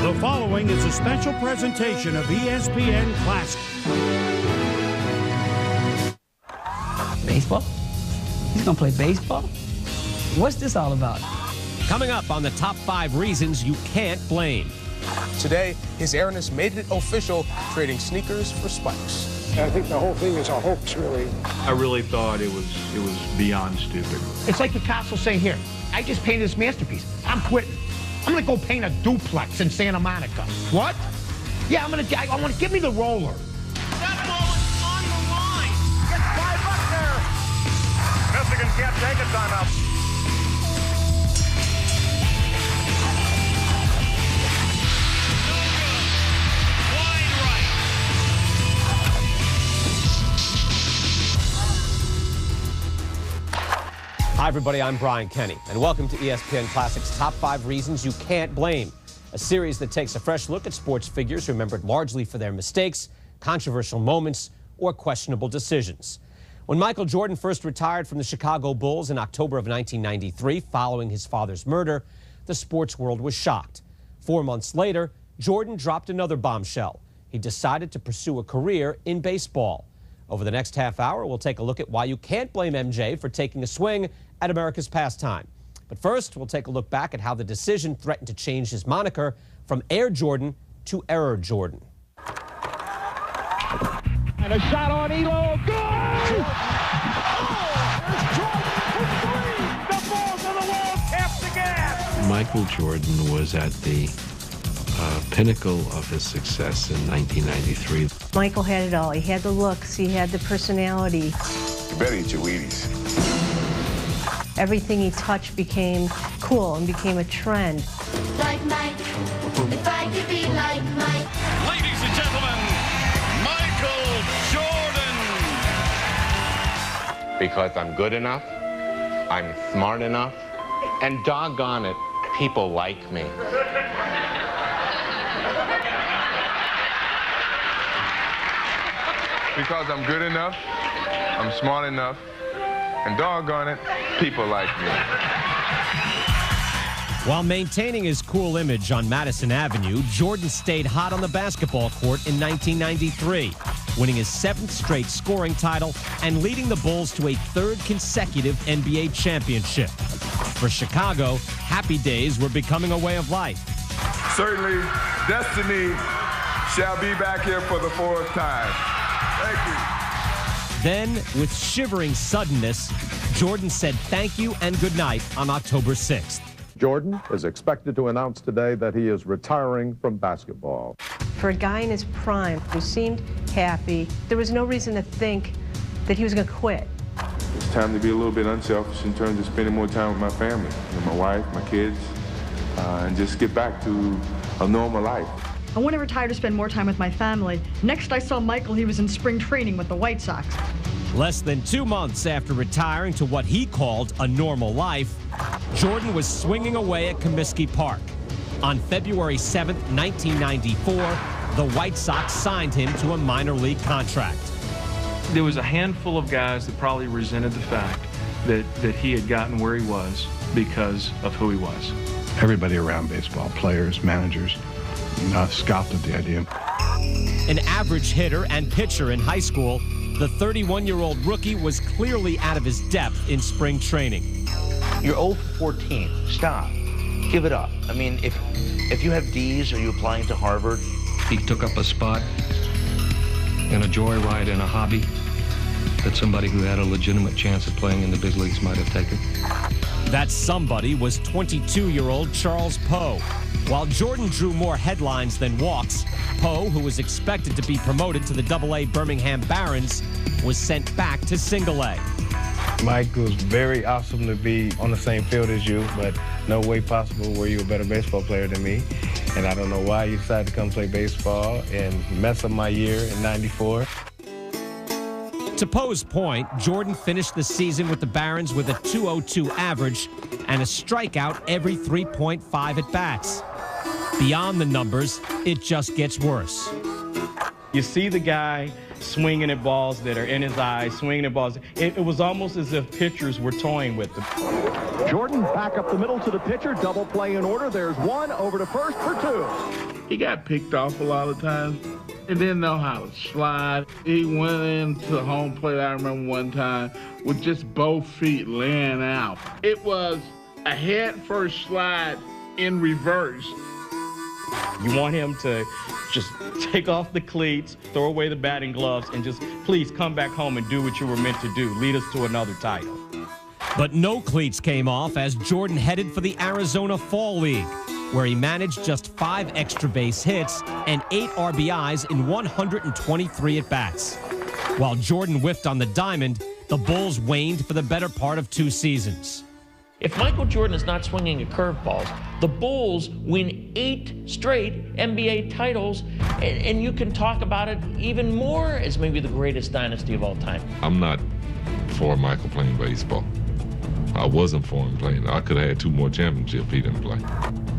The following is a special presentation of ESPN Classic. Baseball? He's gonna play baseball? What's this all about? Coming up on the top 5 reasons you can't blame. Today, His Airness made it official, trading sneakers for spikes. I think the whole thing is a hoax, really. I really thought it was beyond stupid. It's like Picasso saying, here, I just painted this masterpiece. I'm quitting. I'm gonna go paint a duplex in Santa Monica. What? Yeah, I want to give me the roller. That ball is on the line. Get 5 up there. Michigan can't take a timeout. Hi, everybody. I'm Brian Kenny, and welcome to ESPN Classic's Top 5 Reasons You Can't Blame, a series that takes a fresh look at sports figures remembered largely for their mistakes, controversial moments, or questionable decisions. When Michael Jordan first retired from the Chicago Bulls in October of 1993, following his father's murder, the sports world was shocked. 4 months later, Jordan dropped another bombshell. He decided to pursue a career in baseball. Over the next half hour, we'll take a look at why you can't blame MJ for taking a swing at America's pastime. But first, we'll take a look back at how the decision threatened to change his moniker from Air Jordan to Error Jordan. And a shot on Elo. Good! The balls on the wall, tap the gas. Michael Jordan was at the pinnacle of his success in 1993. Michael had it all. He had the looks, he had the personality. You better eat your Wheaties. Everything he touched became cool and became a trend. Like Mike, if I could be like Mike. Ladies and gentlemen, Michael Jordan. Because I'm good enough, I'm smart enough, and doggone it, people like me. Because I'm good enough, I'm smart enough, and doggone it, people like me. While maintaining his cool image on Madison Avenue, Jordan stayed hot on the basketball court in 1993, winning his 7th straight scoring title and leading the Bulls to a 3rd consecutive NBA championship. For Chicago, happy days were becoming a way of life. Certainly, destiny shall be back here for the 4th time. Thank you. Then, with shivering suddenness, Jordan said thank you and good night on October 6th. Jordan is expected to announce today that he is retiring from basketball. For a guy in his prime who seemed happy, there was no reason to think that he was going to quit. It's time to be a little bit unselfish in terms of spending more time with my family, my wife, my kids, and just get back to a normal life. I want to retire to spend more time with my family. Next I saw Michael, he was in spring training with the White Sox. Less than 2 months after retiring to what he called a normal life, Jordan was swinging away at Comiskey Park. On February 7th, 1994, the White Sox signed him to a minor league contract. There was a handful of guys that probably resented the fact that he had gotten where he was because of who he was. Everybody around baseball, players, managers, scoffed at the idea. An average hitter and pitcher in high school, the 31-year-old rookie was clearly out of his depth in spring training. You're 0 for 14. Stop. Give it up. I mean, if you have D's, are you applying to Harvard? He took up a spot in a joyride in a hobby that somebody who had a legitimate chance of playing in the big leagues might have taken. That somebody was 22-year-old Charles Poe. While Jordan drew more headlines than walks, Poe, who was expected to be promoted to the AA Birmingham Barons, was sent back to Single-A. Mike, was very awesome to be on the same field as you, but no way possible were you a better baseball player than me. And I don't know why you decided to come play baseball and mess up my year in '94. To Poe's point, Jordan finished the season with the Barons with a .202 average and a strikeout every 3.5 at-bats. Beyond the numbers, it just gets worse. You see the guy swinging at balls that are in his eyes, swinging at balls. It was almost as if pitchers were toying with them. Jordan back up the middle to the pitcher, double play in order. There's one, over to first for 2. He got picked off a lot of times. He didn't know how to slide. He went into home plate, I remember one time, with just both feet laying out. It was a head-first slide in reverse. You want him to just take off the cleats, throw away the batting gloves, and just please come back home and do what you were meant to do. Lead us to another title. But no cleats came off as Jordan headed for the Arizona Fall League, where he managed just 5 extra base hits and 8 RBIs in 123 at-bats. While Jordan whiffed on the diamond, the Bulls waned for the better part of 2 seasons. If Michael Jordan is not swinging at curveballs, the Bulls win 8 straight NBA titles, and you can talk about it even more as maybe the greatest dynasty of all time. I'm not for Michael playing baseball. I wasn't for him playing. I could have had 2 more championships if he didn't play.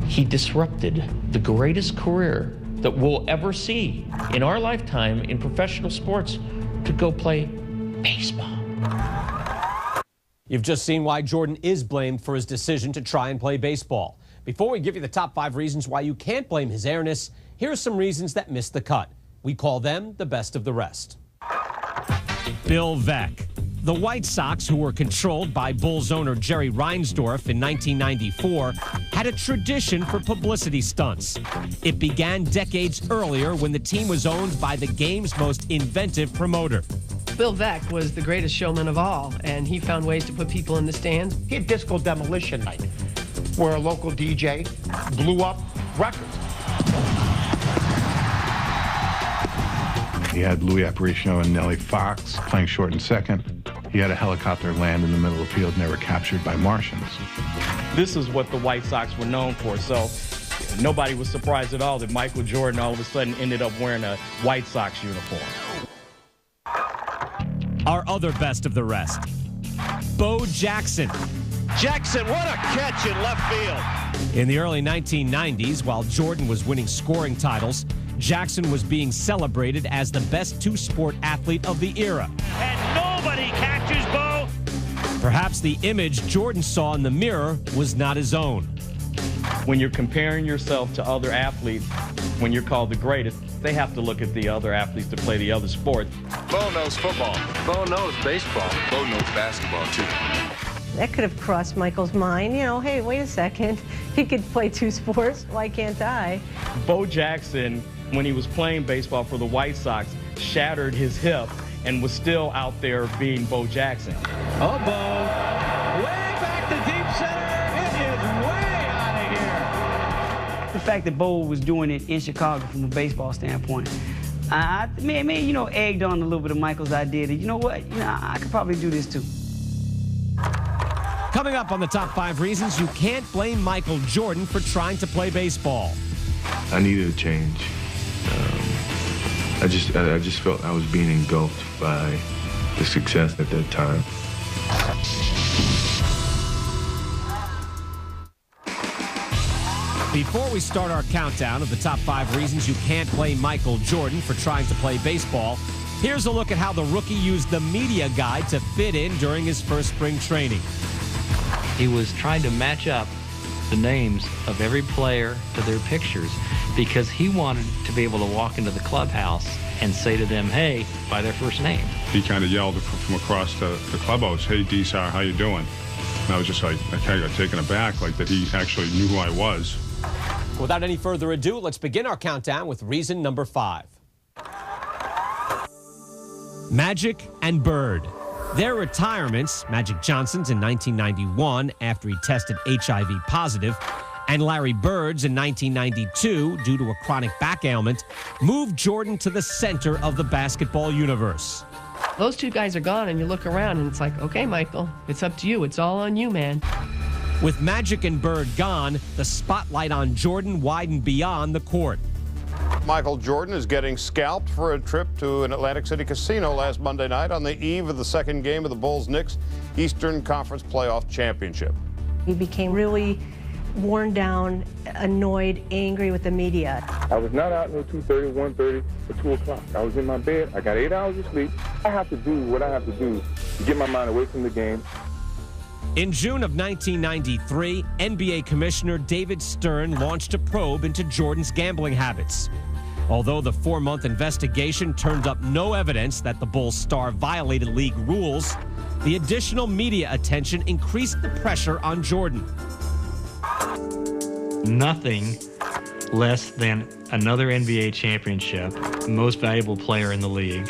He disrupted the greatest career that we'll ever see in our lifetime in professional sports to go play baseball. You've just seen why Jordan is blamed for his decision to try and play baseball. Before we give you the top 5 reasons why you can't blame his airness, here are some reasons that missed the cut. We call them the best of the rest. Bill Veeck. The White Sox, who were controlled by Bulls owner Jerry Reinsdorf in 1994, had a tradition for publicity stunts. It began decades earlier when the team was owned by the game's most inventive promoter. Bill Veeck was the greatest showman of all, and he found ways to put people in the stands. He had Disco Demolition Night, where a local DJ blew up records. He had Louis Aparicio and Nellie Fox playing short and second. He had a helicopter land in the middle of the field and they were captured by Martians. This is what the White Sox were known for, so nobody was surprised at all that Michael Jordan all of a sudden ended up wearing a White Sox uniform. Our other best of the rest, Bo Jackson. Jackson, what a catch in left field. In the early 1990s, while Jordan was winning scoring titles, Jackson was being celebrated as the best two-sport athlete of the era. And nobody catches Bo. Perhaps the image Jordan saw in the mirror was not his own. When you're comparing yourself to other athletes, when you're called the greatest, they have to look at the other athletes to play the other sport. Bo knows football. Bo knows baseball. Bo knows basketball, too. That could have crossed Michael's mind. You know, hey, wait a second. He could play 2 sports. Why can't I? Bo Jackson, when he was playing baseball for the White Sox, shattered his hip and was still out there being Bo Jackson. Oh, Bo. Way back to deep center. It is way out of here. The fact that Bo was doing it in Chicago from a baseball standpoint, I you know, egged on a little bit of Michael's idea that, you know what, I could probably do this too. Coming up on the top 5 reasons you can't blame Michael Jordan for trying to play baseball. I needed a change. I just felt I was being engulfed by the success at that time. Before we start our countdown of the top 5 reasons you can't blame Michael Jordan for trying to play baseball, here's a look at how the rookie used the media guide to fit in during his first spring training. He was trying to match up the names of every player to their pictures because he wanted to be able to walk into the clubhouse and say to them, hey, by their first name. He kind of yelled from across the clubhouse, hey, D-Sar, how you doing? And I was just like, I kind of got taken aback, like that he actually knew who I was. Without any further ado, let's begin our countdown with reason number 5. Magic and Bird. Their retirements, Magic Johnson's in 1991 after he tested HIV positive, and Larry Bird's in 1992 due to a chronic back ailment, moved Jordan to the center of the basketball universe. Those 2 guys are gone, and you look around, and it's like, okay, Michael, it's up to you. It's all on you, man. With Magic and Bird gone, the spotlight on Jordan widened beyond the court. Michael Jordan is getting scalped for a trip to an Atlantic City casino last Monday night on the eve of the second game of the Bulls-Knicks Eastern Conference Playoff Championship. He became really worn down, annoyed, angry with the media. I was not out until 2:30, 1:30, or 2 o'clock. I was in my bed. I got 8 hours of sleep. I have to do what I have to do to get my mind away from the game. In June of 1993, NBA Commissioner David Stern launched a probe into Jordan's gambling habits. Although the 4-month investigation turned up no evidence that the Bulls star violated league rules, the additional media attention increased the pressure on Jordan. Nothing less than another NBA championship, most valuable player in the league,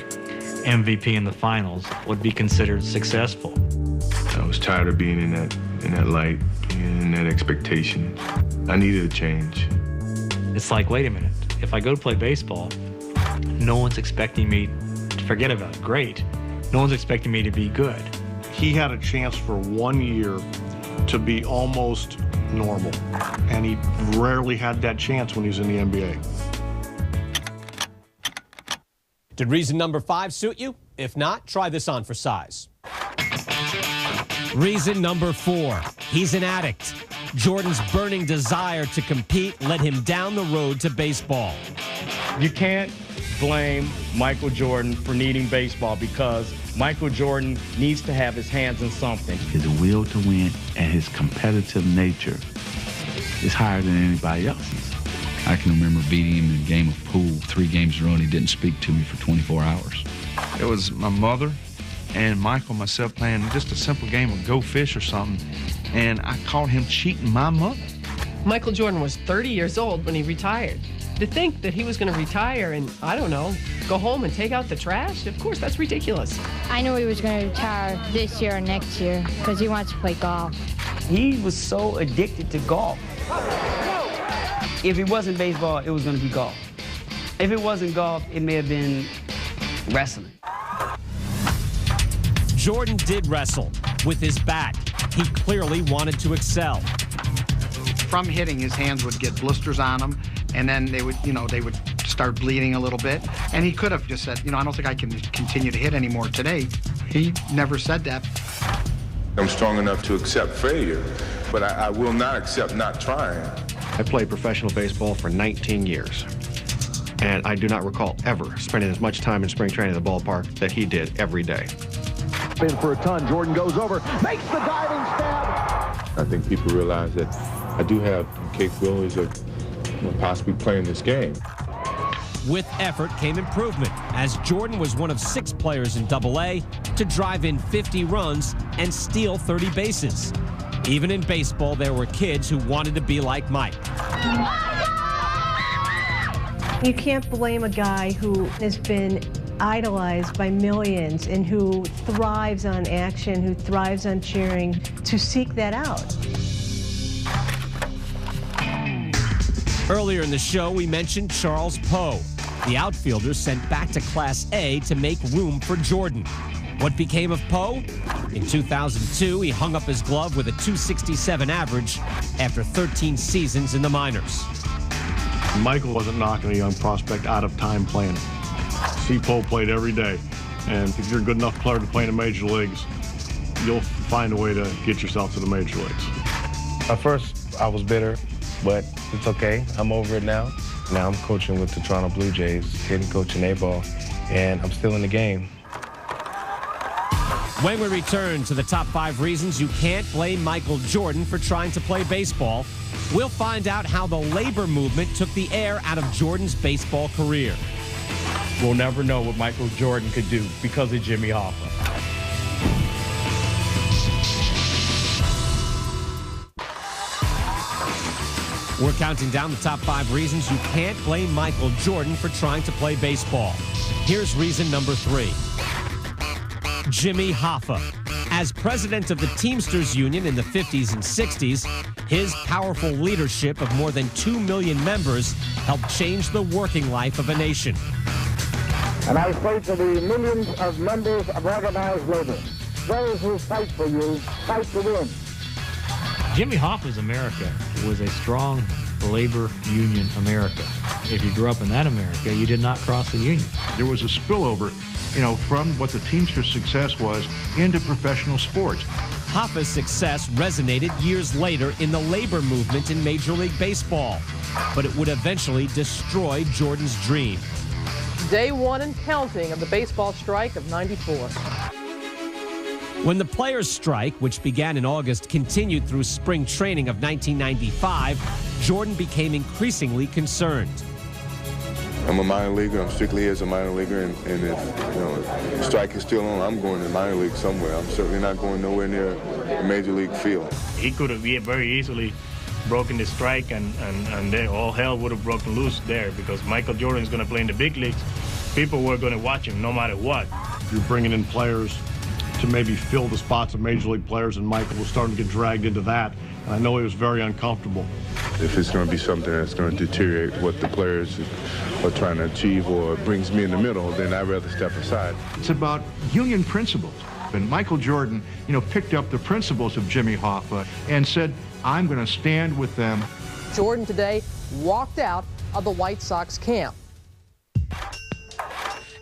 MVP in the finals, would be considered successful. I was tired of being in that light, being in that expectation. I needed a change. It's like, wait a minute, if I go to play baseball, no one's expecting me to forget about it. Great. No one's expecting me to be good. He had a chance for 1 year to be almost normal, and he rarely had that chance when he was in the NBA. Did reason number 5 suit you? If not, try this on for size. Reason number 4, he's an addict. Jordan's burning desire to compete led him down the road to baseball. You can't blame Michael Jordan for needing baseball because Michael Jordan needs to have his hands in something. His will to win and his competitive nature is higher than anybody else's. I can remember beating him in a game of pool 3 games in a row, and he didn't speak to me for 24 hours. It was my mother and Michael and myself playing just a simple game of Go Fish or something, and I caught him cheating my mother. Michael Jordan was 30 years old when he retired. To think that he was going to retire and, I don't know, go home and take out the trash? Of course, that's ridiculous. I knew he was going to retire this year or next year because he wants to play golf. He was so addicted to golf. If it wasn't baseball, it was going to be golf. If it wasn't golf, it may have been wrestling. Jordan did wrestle with his bat. He clearly wanted to excel. From hitting, his hands would get blisters on them, and then they would start bleeding a little bit. And he could have just said, I don't think I can continue to hit anymore today. He never said that. I'm strong enough to accept failure, but I will not accept not trying. I played professional baseball for 19 years, and I do not recall ever spending as much time in spring training at the ballpark that he did every day. In for a ton, Jordan goes over, makes the diving stab. I think people realize that I do have capabilities of possibly playing this game. With effort came improvement, as Jordan was one of 6 players in AA to drive in 50 runs and steal 30 bases. Even in baseball, there were kids who wanted to be like Mike. You can't blame a guy who has been idolized by millions and who thrives on action, who thrives on cheering, to seek that out. Earlier in the show, we mentioned Charles Poe, the outfielder sent back to Class A to make room for Jordan. What became of Poe? In 2002, he hung up his glove with a .267 average after 13 seasons in the minors. Michael wasn't knocking a young prospect out of time playing. Steve Poe played every day, and if you're a good enough player to play in the major leagues, you'll find a way to get yourself to the major leagues. At first, I was bitter, but it's okay. I'm over it now. Now I'm coaching with the Toronto Blue Jays, hitting coaching A-ball, and I'm still in the game. When we return to the top 5 reasons you can't blame Michael Jordan for trying to play baseball, we'll find out how the labor movement took the air out of Jordan's baseball career. We'll never know what Michael Jordan could do because of Jimmy Hoffa. We're counting down the top 5 reasons you can't blame Michael Jordan for trying to play baseball. Here's reason number 3. Jimmy Hoffa. As president of the Teamsters Union in the 50s and 60s, his powerful leadership of more than 2 million members helped change the working life of a nation. And I say to the millions of members of organized labor, those who fight for you, fight to win. Jimmy Hoffa's America was a strong labor union America. If you grew up in that America, you did not cross the union. There was a spillover, from what the Teamsters' success was into professional sports. Hoffa's success resonated years later in the labor movement in Major League Baseball, but it would eventually destroy Jordan's dream. Day 1 and counting of the baseball strike of '94. When the players' strike, which began in August, continued through spring training of 1995, Jordan became increasingly concerned. I'm a minor leaguer. I'm strictly here as a minor leaguer, and if the strike is still on, I'm going to minor league somewhere. I'm certainly not going nowhere near a major league field. He could have very easily broken the strike, and then all hell would have broken loose there, because Michael Jordan is going to play in the big leagues. People were going to watch him no matter what. You're bringing in players to maybe fill the spots of major league players, and Michael was starting to get dragged into that. And I know he was very uncomfortable. If it's going to be something that's going to deteriorate what the players are trying to achieve or brings me in the middle, then I'd rather step aside. It's about union principles. And Michael Jordan, picked up the principles of Jimmy Hoffa and said, I'm going to stand with them. Jordan today walked out of the White Sox camp.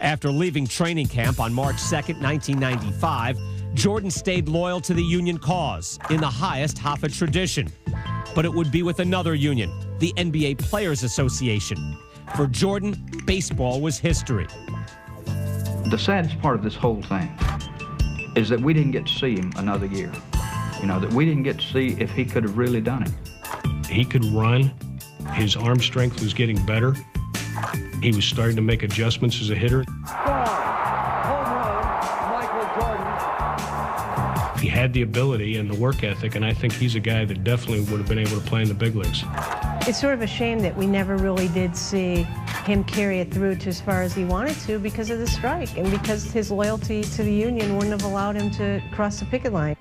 After leaving training camp on March 2nd, 1995, Jordan stayed loyal to the union cause in the highest Hoffa tradition. But it would be with another union, the NBA Players Association. For Jordan, baseball was history. The saddest part of this whole thing is that we didn't get to see him another year. That we didn't get to see if he could have really done it. He could run. His arm strength was getting better. He was starting to make adjustments as a hitter. He had the ability and the work ethic, and I think he's a guy that definitely would have been able to play in the big leagues. It's sort of a shame that we never really did see him carry it through to as far as he wanted to because of the strike and because his loyalty to the union wouldn't have allowed him to cross the picket line.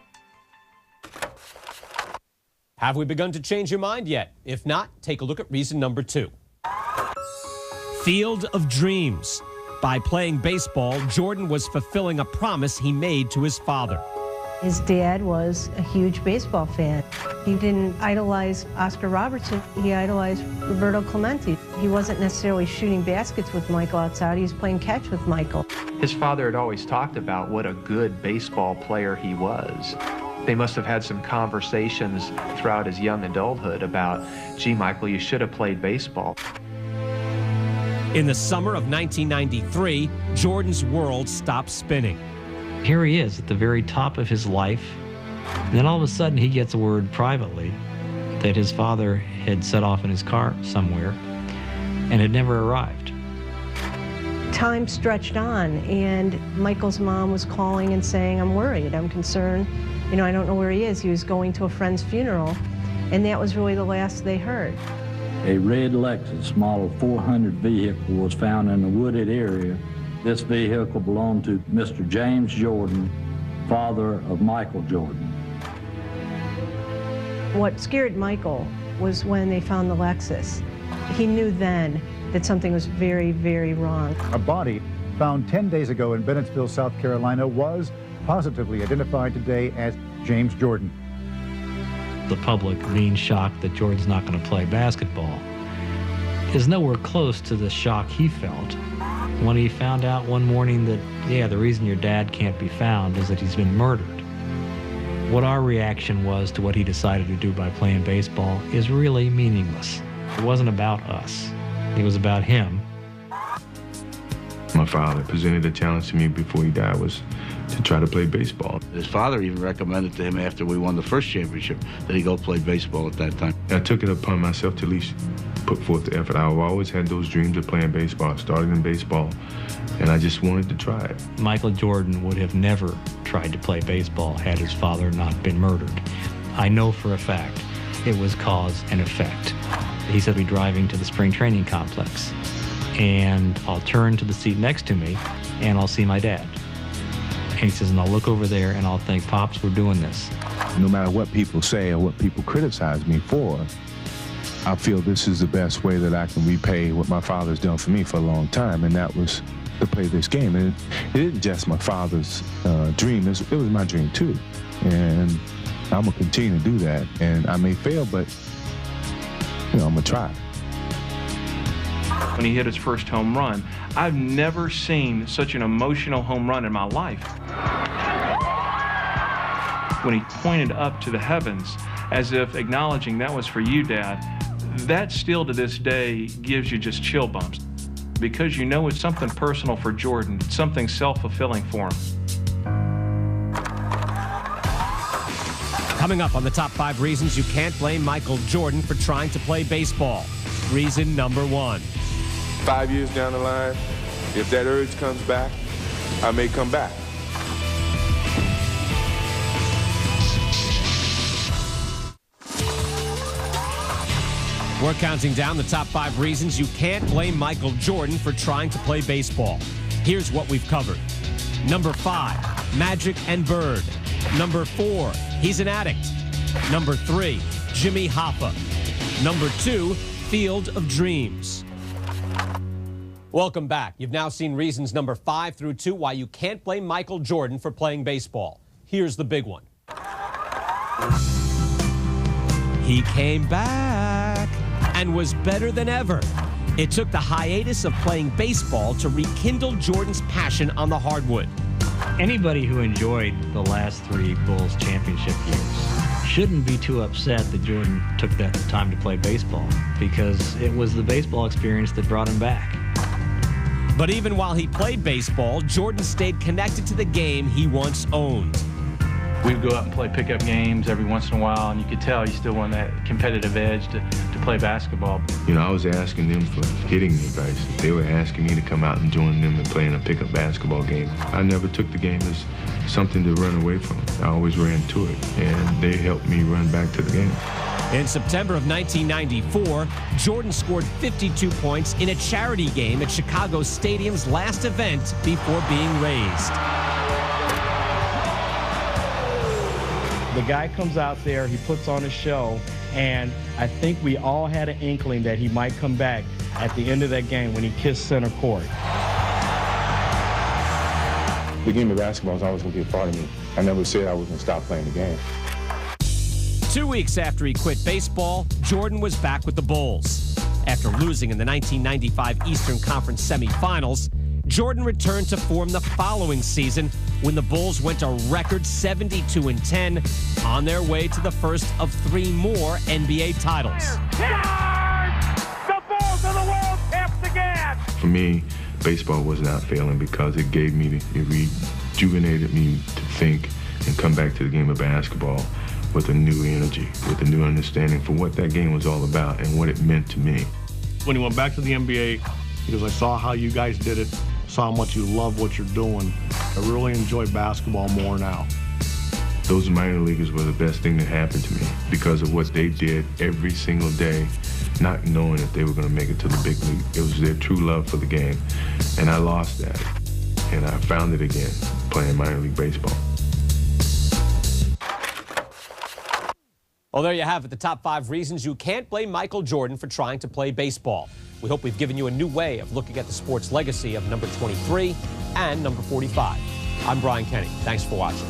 Have we begun to change your mind yet? If not, take a look at reason number 2. Field of Dreams. By playing baseball, Jordan was fulfilling a promise he made to his father. His dad was a huge baseball fan. He didn't idolize Oscar Robertson. He idolized Roberto Clemente. He wasn't necessarily shooting baskets with Michael outside. He was playing catch with Michael. His father had always talked about what a good baseball player he was. They must have had some conversations throughout his young adulthood about, gee, Michael, you should have played baseball. In the summer of 1993, Jordan's world stopped spinning. Here he is at the very top of his life. And then all of a sudden he gets word privately that his father had set off in his car somewhere and had never arrived. Time stretched on, and Michael's mom was calling and saying, I'm worried, I'm concerned. I don't know where he is. He was going to a friend's funeral, and that was really the last they heard. A red Lexus Model 400 vehicle was found in a wooded area. This vehicle belonged to Mr. James Jordan, father of Michael Jordan. What scared Michael was when they found the Lexus. He knew then that something was very, very wrong. A body found 10 days ago in Bennettsville, South Carolina, was positively identified today as James Jordan. The public being shocked that Jordan's not going to play basketball is nowhere close to the shock he felt when he found out one morning that, yeah, the reason your dad can't be found is that he's been murdered. What our reaction was to what he decided to do by playing baseball is really meaningless. It wasn't about us. It was about him. My father presented a challenge to me before he died was to try to play baseball. His father even recommended to him after we won the first championship that he go play baseball at that time. I took it upon myself to at least put forth the effort. I've always had those dreams of playing baseball. I started in baseball, and I just wanted to try it. Michael Jordan would have never tried to play baseball had his father not been murdered. I know for a fact it was cause and effect. He said, "We'll be driving to the spring training complex, and I'll turn to the seat next to me, and I'll see my dad." And he says, and I'll look over there and I'll think, Pops, we're doing this. No matter what people say or what people criticize me for, I feel this is the best way that I can repay what my father's done for me for a long time, and that was to play this game. And it isn't just my father's dream, it was my dream too. And I'm gonna continue to do that. And I may fail, but I'm gonna try. When he hit his first home run, I've never seen such an emotional home run in my life. When he pointed up to the heavens as if acknowledging that was for you, Dad, that still to this day gives you just chill bumps because you know it's something personal for Jordan, it's something self-fulfilling for him. Coming up on the top 5 reasons you can't blame Michael Jordan for trying to play baseball. Reason number 1. 5 years down the line, if that urge comes back, I may come back. We're counting down the top 5 reasons you can't blame Michael Jordan for trying to play baseball. Here's what we've covered. Number 5, Magic and Bird. Number 4, he's an addict. Number 3, Jimmy Hoffa. Number 2, Field of Dreams. Welcome back. You've now seen reasons number 5 through 2 why you can't blame Michael Jordan for playing baseball. Here's the big one. He came back and was better than ever. It took the hiatus of playing baseball to rekindle Jordan's passion on the hardwood. Anybody who enjoyed the last 3 Bulls championship years shouldn't be too upset that Jordan took that time to play baseball, because it was the baseball experience that brought him back. But even while he played baseball, Jordan stayed connected to the game he once owned. We'd go out and play pickup games every once in a while, and you could tell he still wanted that competitive edge to play basketball. You know, I was asking them for hitting advice. They were asking me to come out and join them and play in a pickup basketball game. I never took the game as something to run away from. I always ran to it, and they helped me run back to the game. In September of 1994, Jordan scored 52 points in a charity game at Chicago Stadium's last event before being raised. The guy comes out there, he puts on a show, and I think we all had an inkling that he might come back at the end of that game when he kissed center court. The game of basketball is always going to be a part of me. I never said I was going to stop playing the game. 2 weeks after he quit baseball, Jordan was back with the Bulls. After losing in the 1995 Eastern Conference semifinals, Jordan returned to form the following season when the Bulls went a record 72-10 on their way to the first of 3 more NBA titles. The Bulls are the world champs again! For me, baseball was not failing because it gave me, it rejuvenated me to think and come back to the game of basketball with a new energy, with a new understanding for what that game was all about and what it meant to me. When he went back to the NBA, because I saw how you guys did it, saw how much you love what you're doing, I really enjoy basketball more now. Those minor leaguers were the best thing that happened to me because of what they did every single day, not knowing if they were going to make it to the big league. It was their true love for the game, and I lost that, and I found it again playing minor league baseball. Well, there you have it, the top 5 reasons you can't blame Michael Jordan for trying to play baseball. We hope we've given you a new way of looking at the sports legacy of number 23 and number 45. I'm Brian Kenny. Thanks for watching.